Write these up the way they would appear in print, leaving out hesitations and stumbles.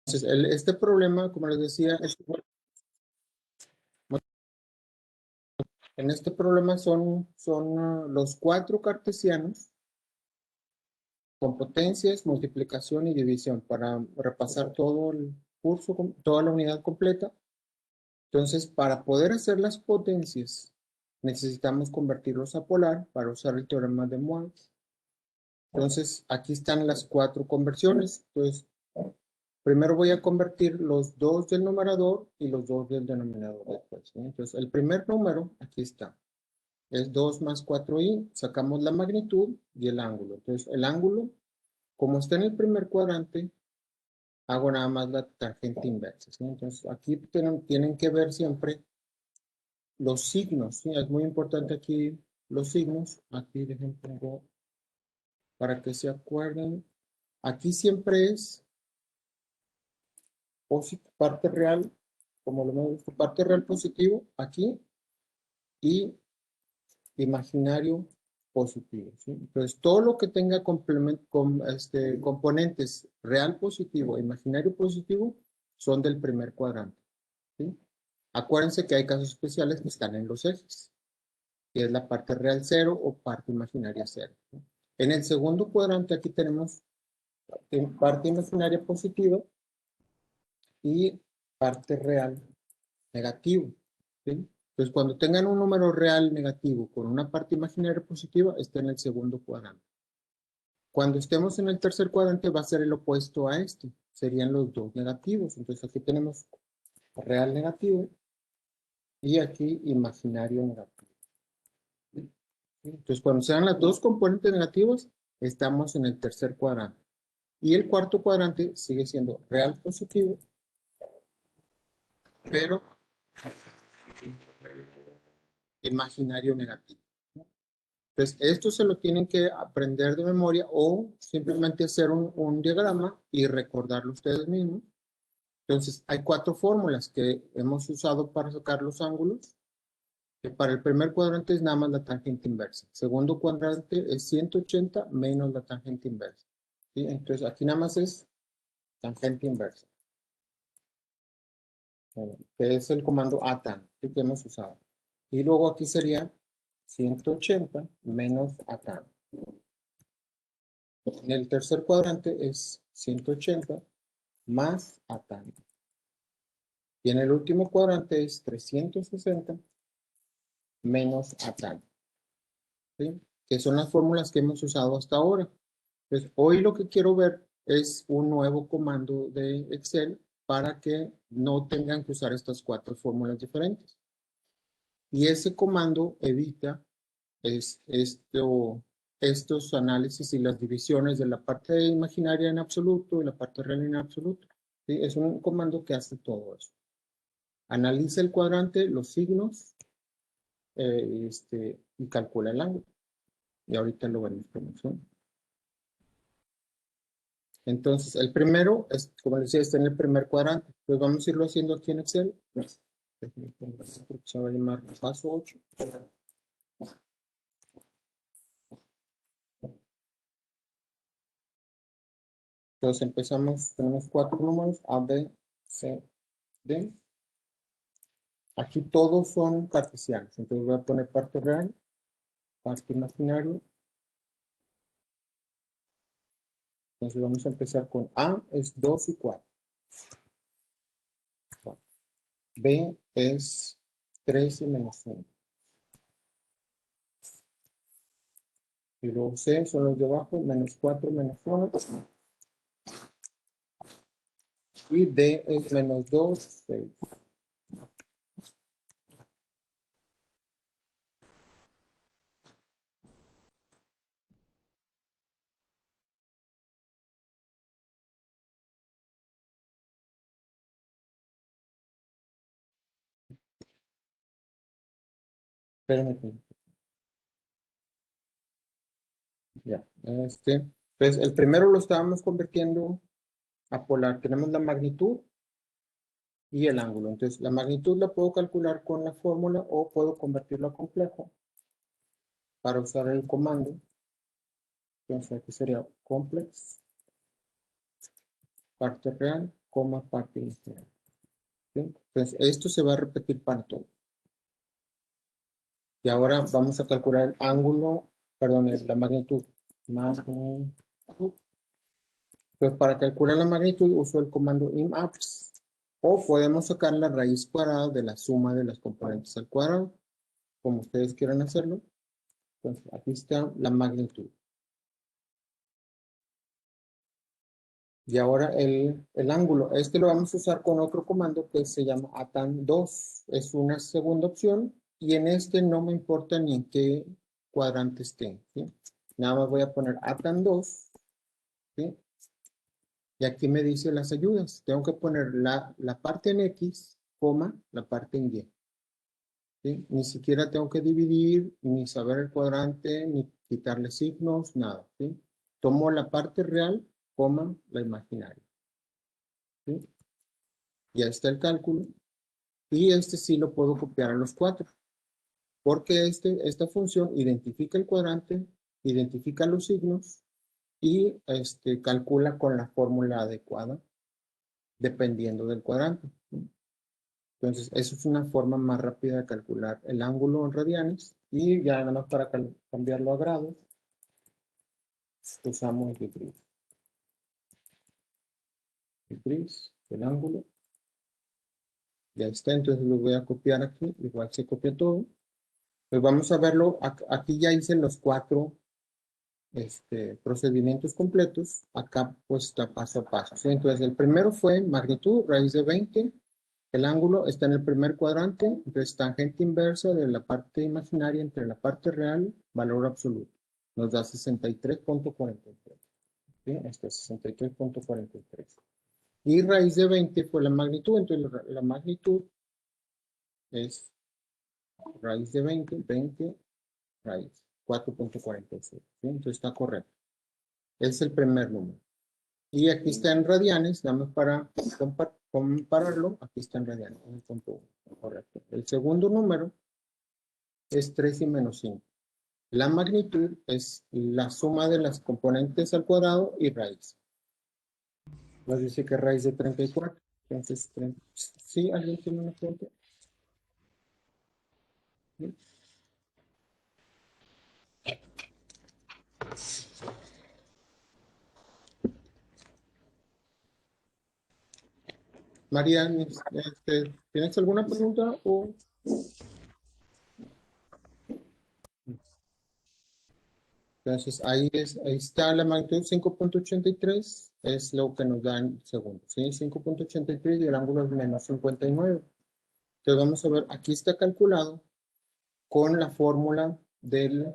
Entonces, este problema, como les decía, en este problema son los 4 cartesianos con potencias, multiplicación y división para repasar todo el curso, toda la unidad completa. Entonces, para poder hacer las potencias, necesitamos convertirlos a polar para usar el teorema de Moivre. Entonces, aquí están las 4 conversiones. Entonces, primero voy a convertir los 2 del numerador y los 2 del denominador después, ¿sí? Entonces, el primer número, aquí está, es 2 más 4i. Sacamos la magnitud y el ángulo. Entonces, el ángulo, como está en el primer cuadrante, hago nada más la tangente inversa, ¿sí? Entonces, aquí tienen que ver siempre los signos, ¿sí? Es muy importante aquí los signos. Aquí, dejen pongo para que se acuerden. Aquí siempre es parte real, como lo hemos visto, parte real positivo aquí y imaginario positivo, ¿sí? Entonces, todo lo que tenga componentes real positivo e imaginario positivo son del primer cuadrante, ¿sí? Acuérdense que hay casos especiales que están en los ejes, que es la parte real 0 o parte imaginaria 0, ¿sí? En el segundo cuadrante aquí tenemos parte imaginaria positiva y parte real negativo, ¿sí? Entonces, cuando tengan un número real negativo con una parte imaginaria positiva, está en el segundo cuadrante. Cuando estemos en el tercer cuadrante, va a ser el opuesto a este. Serían los dos negativos. Entonces, aquí tenemos real negativo y aquí imaginario negativo, ¿sí? Entonces, cuando sean las dos componentes negativas, estamos en el tercer cuadrante. Y el cuarto cuadrante sigue siendo real positivo, pero imaginario negativo. Entonces, esto se lo tienen que aprender de memoria o simplemente hacer un diagrama y recordarlo ustedes mismos. Entonces, hay 4 fórmulas que hemos usado para sacar los ángulos. Que para el primer cuadrante es nada más la tangente inversa. Segundo cuadrante es 180 menos la tangente inversa, ¿sí? Entonces, aquí nada más es tangente inversa, que es el comando atan, que hemos usado. Y luego aquí sería 180 menos atan. En el tercer cuadrante es 180 más atan. Y en el último cuadrante es 360 menos atan, ¿sí? Que son las fórmulas que hemos usado hasta ahora. Entonces, hoy lo que quiero ver es un nuevo comando de Excel para que no tengan que usar estas 4 fórmulas diferentes. Y ese comando evita estos análisis y las divisiones de la parte imaginaria en absoluto y la parte real en absoluto, ¿sí? Es un comando que hace todo eso. Analiza el cuadrante, los signos, y calcula el ángulo. Y ahorita lo vemos con eso. Entonces, el primero, como les decía, está en el primer cuadrante. Pues vamos a irlo haciendo aquí en Excel. Se va a llamar paso 8. Entonces empezamos, tenemos 4 números, A, B, C, D. Aquí todos son cartesianos. Entonces voy a poner parte real, parte imaginario. Entonces vamos a empezar con A, es 2 y 4. B es 3 y menos 1. Y luego C son los de abajo, menos 4, menos 1. Y D es menos 2, 6. Espérenme. Ya, pues el primero lo estábamos convirtiendo a polar. Tenemos la magnitud y el ángulo. Entonces, la magnitud la puedo calcular con la fórmula o puedo convertirlo a complejo para usar el comando. Entonces, aquí sería complex, parte real, parte imaginaria. ¿Sí? Entonces, esto se va a repetir para todo. Y ahora vamos a calcular el ángulo, perdón, la magnitud. Pues para calcular la magnitud uso el comando imapps. O podemos sacar la raíz cuadrada de la suma de las componentes al cuadrado, como ustedes quieran hacerlo. Entonces, aquí está la magnitud. Y ahora el ángulo. Este lo vamos a usar con otro comando que se llama atan2. Es una segunda opción. Y en este no me importa ni en qué cuadrante esté, ¿sí? Nada más voy a poner atan2. ¿Sí? Y aquí me dice las ayudas. Tengo que poner la parte en X, coma, la parte en Y. ¿Sí? Ni siquiera tengo que dividir, ni saber el cuadrante, ni quitarle signos, nada. ¿Sí? Tomo la parte real, coma, la imaginaria. ¿Sí? Ya está el cálculo. Y este sí lo puedo copiar a los cuatro. Porque esta función identifica el cuadrante, identifica los signos y calcula con la fórmula adecuada dependiendo del cuadrante. Entonces, eso es una forma más rápida de calcular el ángulo en radianes. Y ya nada más para cambiarlo a grados, usamos el ángulo. Ya está, entonces lo voy a copiar aquí. Igual se copia todo. Pues vamos a verlo. Aquí ya hice los cuatro procedimientos completos. Acá pues está paso a paso. ¿Sí? Entonces, el primero fue magnitud, raíz de 20. El ángulo está en el primer cuadrante, entonces tangente inversa de la parte imaginaria entre la parte real, valor absoluto. Nos da 63.43. ¿Sí? Este es 63.43. Y raíz de 20 fue la magnitud, entonces la magnitud es raíz de 20 raíz, 4.46. ¿Sí? Entonces está correcto. Es el primer número. Y aquí está en radianes, nada más para compararlo, aquí está en radianes, 1.1, correcto. El segundo número es 3 y menos 5. La magnitud es la suma de las componentes al cuadrado y raíz. Nos dice que raíz de 34. Entonces, ¿sí? ¿Alguien tiene una pregunta? ¿Sí? María, ¿tienes alguna pregunta? Entonces, ahí está la magnitud 5.83, es lo que nos da en segundos, ¿sí? 5.83 y el ángulo es menos 59. Entonces, vamos a ver, aquí está calculado con la fórmula de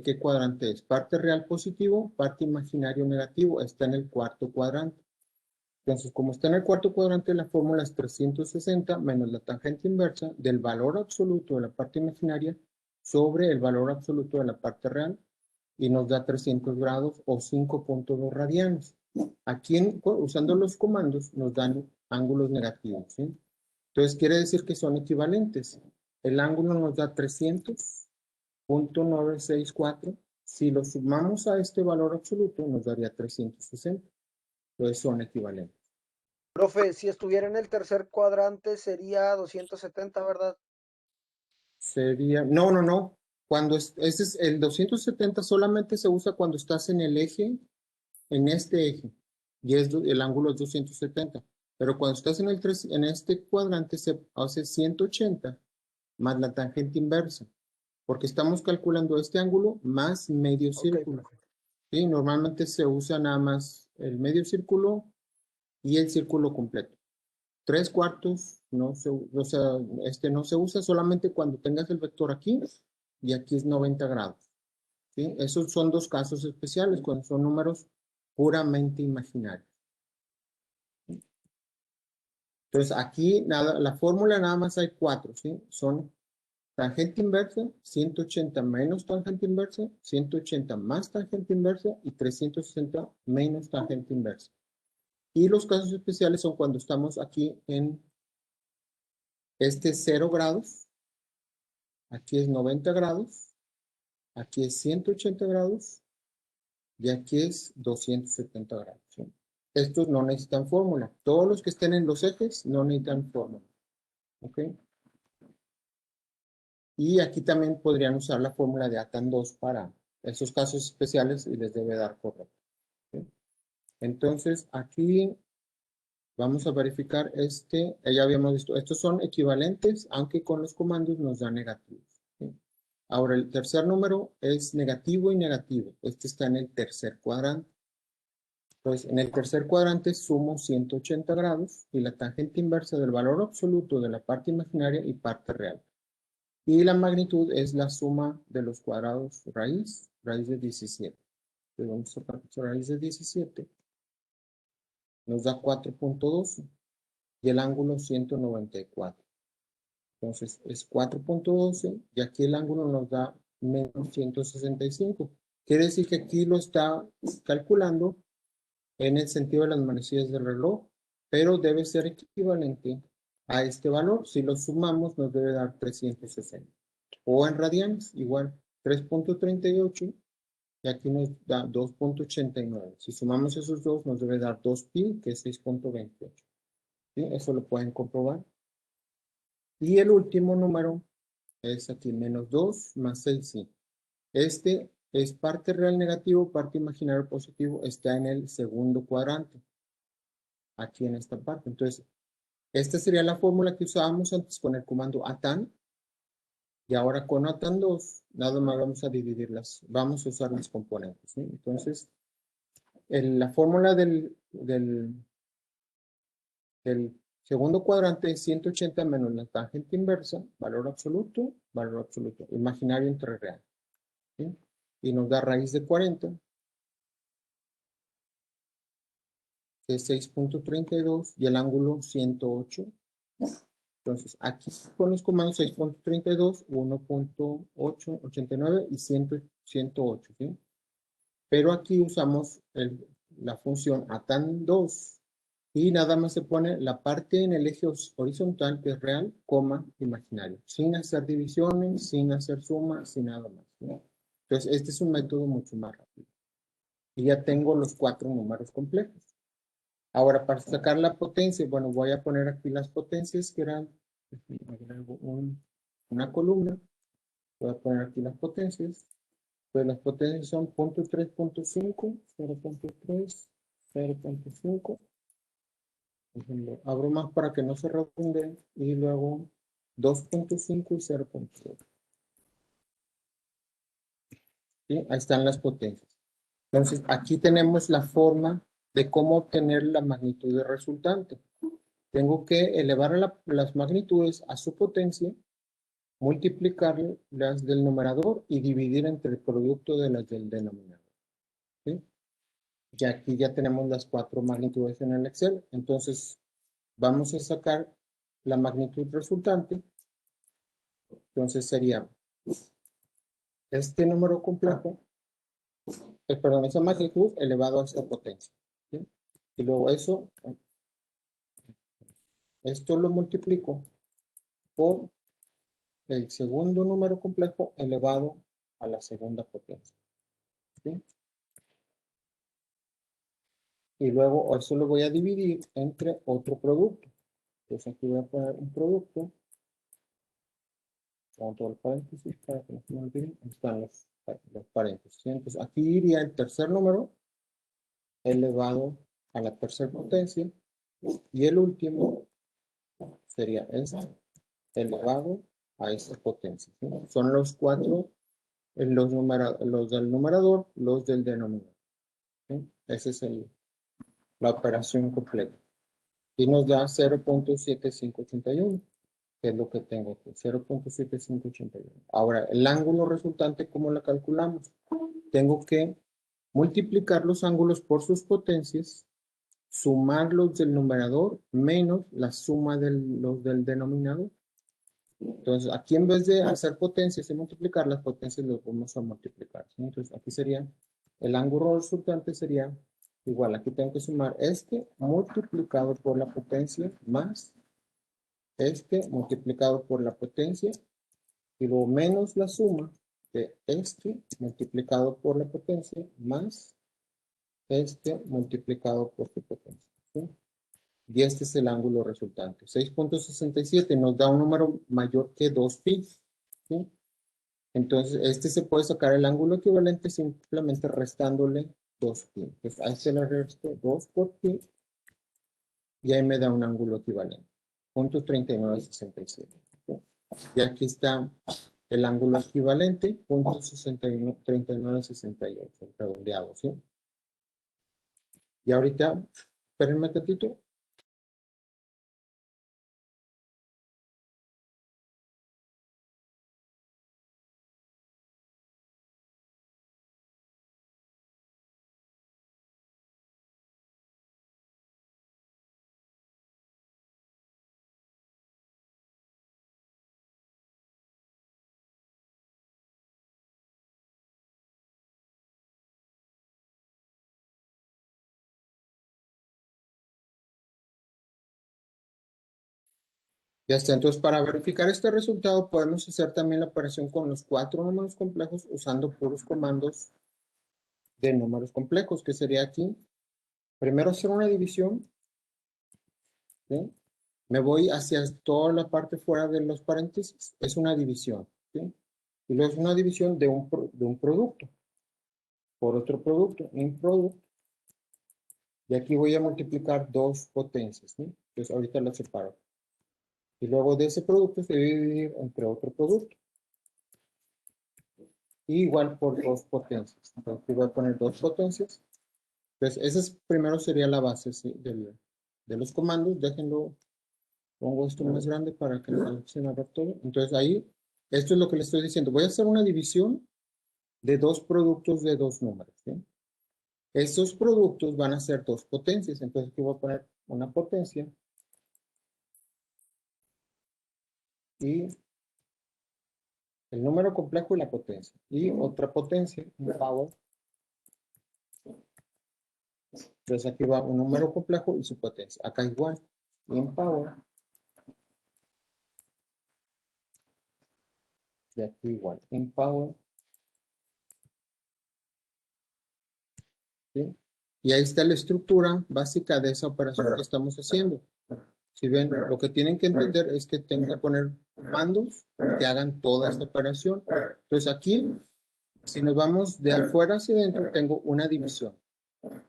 qué cuadrante es. Parte real positivo, parte imaginario negativo, está en el cuarto cuadrante. Entonces, como está en el cuarto cuadrante, la fórmula es 360 menos la tangente inversa del valor absoluto de la parte imaginaria sobre el valor absoluto de la parte real y nos da 300 grados o 5.2 radianes. Aquí, usando los comandos, nos dan ángulos negativos, ¿sí? Entonces, quiere decir que son equivalentes. El ángulo nos da 300.964. Si lo sumamos a este valor absoluto, nos daría 360. Entonces, son equivalentes. Profe, si estuviera en el tercer cuadrante sería 270, ¿verdad? Sería, no. Cuando ese es el 270 solamente se usa cuando estás en el eje, en este eje, y el ángulo es 270. Pero cuando estás en este cuadrante se hace 180 más la tangente inversa, porque estamos calculando este ángulo más medio círculo. Okay, ¿Sí? Normalmente se usa nada más el medio círculo y el círculo completo. 3/4 no se, o sea, no se usa solamente cuando tengas el vector aquí y aquí es 90 grados. ¿Sí? Esos son dos casos especiales cuando son números puramente imaginarios. Entonces aquí la fórmula nada más hay cuatro, ¿sí? Son tangente inversa, 180 menos tangente inversa, 180 más tangente inversa y 360 menos tangente inversa. Y los casos especiales son cuando estamos aquí en 0 grados, aquí es 90 grados, aquí es 180 grados y aquí es 270 grados. ¿Sí? estos no necesitan fórmula. Todos los que estén en los ejes no necesitan fórmula. ¿Ok? Y aquí también podrían usar la fórmula de ATAN 2 para esos casos especiales y les debe dar correcto. ¿Ok? Entonces, aquí vamos a verificar ya habíamos visto, estos son equivalentes, aunque con los comandos nos da negativos. ¿Sí? Ahora, el tercer número es negativo y negativo. Este está en el tercer cuadrante. Entonces, en el tercer cuadrante sumo 180 grados y la tangente inversa del valor absoluto de la parte imaginaria y parte real. Y la magnitud es la suma de los cuadrados raíz de 17. Entonces, vamos a sacar raíz de 17. Nos da 4.12 y el ángulo 194. Entonces es 4.12 y aquí el ángulo nos da menos 165. Quiere decir que aquí lo está calculando en el sentido de las manecillas del reloj, pero debe ser equivalente a este valor. Si lo sumamos nos debe dar 360. O en radianes, igual 3.38 y aquí nos da 2.89. Si sumamos esos dos nos debe dar 2pi, que es 6.28. ¿Sí? Eso lo pueden comprobar. Y el último número es aquí, menos 2 más 6, sí. Este es parte real negativo, parte imaginario positivo, está en el segundo cuadrante, aquí en esta parte. Entonces, esta sería la fórmula que usábamos antes con el comando ATAN, y ahora con ATAN 2, nada más vamos a dividirlas, vamos a usar los componentes, ¿sí? Entonces, la fórmula del segundo cuadrante es 180 menos la tangente inversa, valor absoluto, imaginario entre real. ¿Sí? Y nos da raíz de 40, que es 6.32, y el ángulo 108. Entonces, aquí con los comandos 6.32, 1.889 y 108, ¿sí? Pero aquí usamos la función ATAN2 y nada más se pone la parte en el eje horizontal, que es real, coma, imaginario, sin hacer divisiones, sin hacer sumas, sin nada más, ¿no? Entonces, este es un método mucho más rápido. Y ya tengo los 4 números complejos. Ahora, para sacar la potencia, bueno, voy a poner aquí las potencias que eran, una columna. Voy a poner aquí las potencias. Pues las potencias son 0.3.5, 0.3, 0.5. Abro más para que no se redonde. Y luego 2.5 y 0.0. ¿Sí? Ahí están las potencias. Entonces, aquí tenemos la forma de cómo obtener la magnitud de resultante. Tengo que elevar las magnitudes a su potencia, multiplicar las del numerador y dividir entre el producto de las del denominador. ¿Sí? Y aquí ya tenemos las 4 magnitudes en el Excel. Entonces, vamos a sacar la magnitud resultante. Entonces sería este número complejo, perdón, esa magnitud elevado a esta potencia. ¿Sí? Y luego esto lo multiplico por el segundo número complejo elevado a la segunda potencia. ¿Sí? Y luego eso lo voy a dividir entre otro producto. Entonces aquí voy a poner un producto. Con todo el paréntesis para que no se me olviden. Están los paréntesis. Entonces aquí iría el tercer número elevado a la tercera potencia. Y el último sería este elevado a esta potencia. ¿Sí? Son los 4, los del numerador, los del denominador. ¿Sí? Esa es la operación completa. Y nos da 0.7581, que es lo que tengo aquí, 0.7581. Ahora, el ángulo resultante, ¿cómo lo calculamos? Tengo que multiplicar los ángulos por sus potencias, sumarlos del numerador menos la suma de los del denominador. Entonces, aquí en vez de hacer potencias y multiplicar, las potencias los vamos a multiplicar. ¿Sí? Entonces, aquí sería, el ángulo resultante sería igual. Aquí tengo que sumar este multiplicado por la potencia más este multiplicado por la potencia y luego menos la suma de este multiplicado por la potencia más este multiplicado por su potencia, ¿sí? Y este es el ángulo resultante. 6.67 nos da un número mayor que 2pi, ¿sí? Entonces, este se puede sacar el ángulo equivalente simplemente restándole 2pi. Entonces, ahí se le resto 2 por pi y ahí me da un ángulo equivalente. 0.3967. ¿Sí? Y aquí está el ángulo equivalente, 0.3968, redondeado, ¿sí? Y ahorita, espérenme un tantito. Ya está. Entonces, para verificar este resultado, podemos hacer también la operación con los 4 números complejos usando puros comandos de números complejos, que sería aquí. Primero hacer una división, ¿sí? Me voy hacia toda la parte fuera de los paréntesis. Es una división, ¿sí? Y luego es una división de un producto por otro producto, un producto. Y aquí voy a multiplicar dos potencias, ¿sí? Entonces, ahorita las separo. Y luego de ese producto se debe dividir entre otro producto. Y igual por dos potencias. Entonces, aquí voy a poner dos potencias. Entonces, primero sería la base, ¿sí? De los comandos. Déjenlo, pongo esto más grande para que no se me haga todo. Entonces, ahí, esto es lo que le estoy diciendo. Voy a hacer una división de dos productos de dos números, ¿sí? Estos productos van a ser dos potencias. Entonces, aquí voy a poner una potencia y el número complejo y la potencia. Y otra potencia, un power. Entonces aquí va un número complejo y su potencia. Acá igual. Y en power. Y aquí igual. En power. ¿Sí? Y ahí está la estructura básica de esa operación que estamos haciendo. Si ven, lo que tienen que entender es que tengo que poner comandos que hagan toda esta operación. Entonces aquí, si nos vamos de afuera hacia adentro, tengo una división.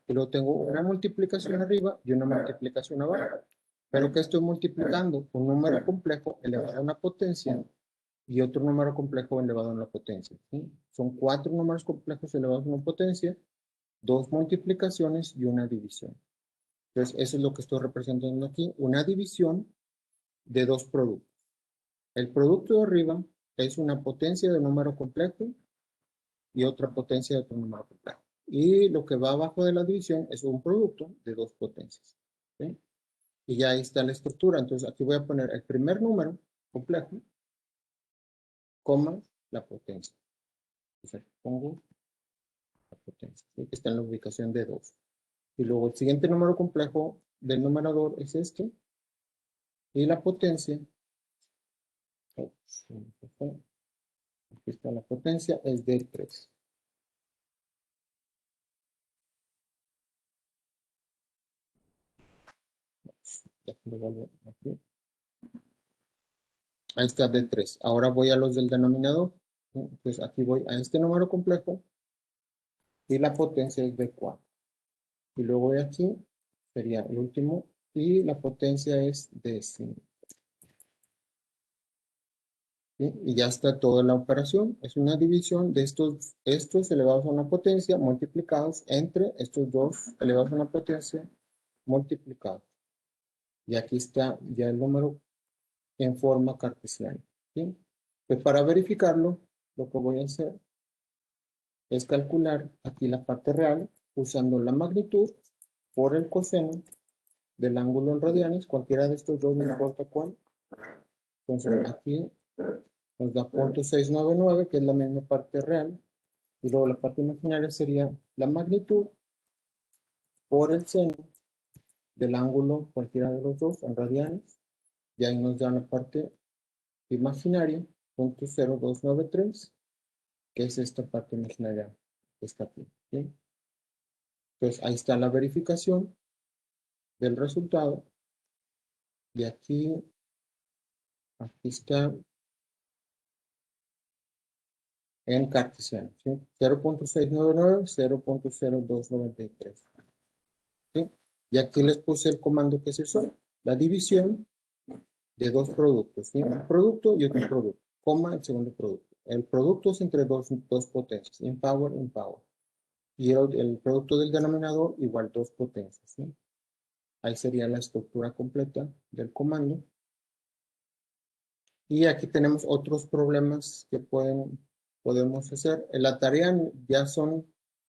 Y luego tengo una multiplicación arriba y una multiplicación abajo. Pero que estoy multiplicando un número complejo elevado a una potencia y otro número complejo elevado a una potencia, ¿sí? Son 4 números complejos elevados a una potencia, 2 multiplicaciones y una división. Entonces, eso es lo que estoy representando aquí, una división de dos productos. El producto de arriba es una potencia de número complejo y otra potencia de otro número complejo. Y lo que va abajo de la división es un producto de dos potencias, ¿sí? Y ya ahí está la estructura. Entonces, aquí voy a poner el primer número complejo, coma, la potencia. Entonces, aquí pongo la potencia, ¿sí? Que está en la ubicación de 2. Y luego el siguiente número complejo del numerador es este. Y la potencia, aquí está la potencia, es de 3. Aquí. Ahí está de 3. Ahora voy a los del denominador. Entonces aquí voy a este número complejo y la potencia es de 4. Y luego de aquí sería el último y la potencia es de 5. ¿Sí? Y ya está toda la operación. Es una división de estos elevados a una potencia multiplicados entre estos dos elevados a una potencia multiplicados. Y aquí está ya el número en forma cartesiana. ¿Sí? Pues para verificarlo, lo que voy a hacer es calcular aquí la parte real usando la magnitud por el coseno del ángulo en radianes, cualquiera de estos dos, no importa cuál. Entonces aquí nos da 0.699, que es la misma parte real, y luego la parte imaginaria sería la magnitud por el seno del ángulo, cualquiera de los dos, en radianes, y ahí nos da la parte imaginaria, 0.0293, que es esta parte imaginaria que está aquí, ¿sí? Entonces, ahí está la verificación del resultado. Y aquí está en cartesiano, ¿sí? 0.699, 0.0293. ¿Sí? Y aquí les puse el comando que se usó, la división de dos productos, ¿sí? Un producto y otro producto, coma el segundo producto. El producto es entre dos potencias, in power, in power. Y el producto del denominador igual dos potencias, ¿sí? Ahí sería la estructura completa del comando. Y aquí tenemos otros problemas que podemos hacer. En la tarea ya son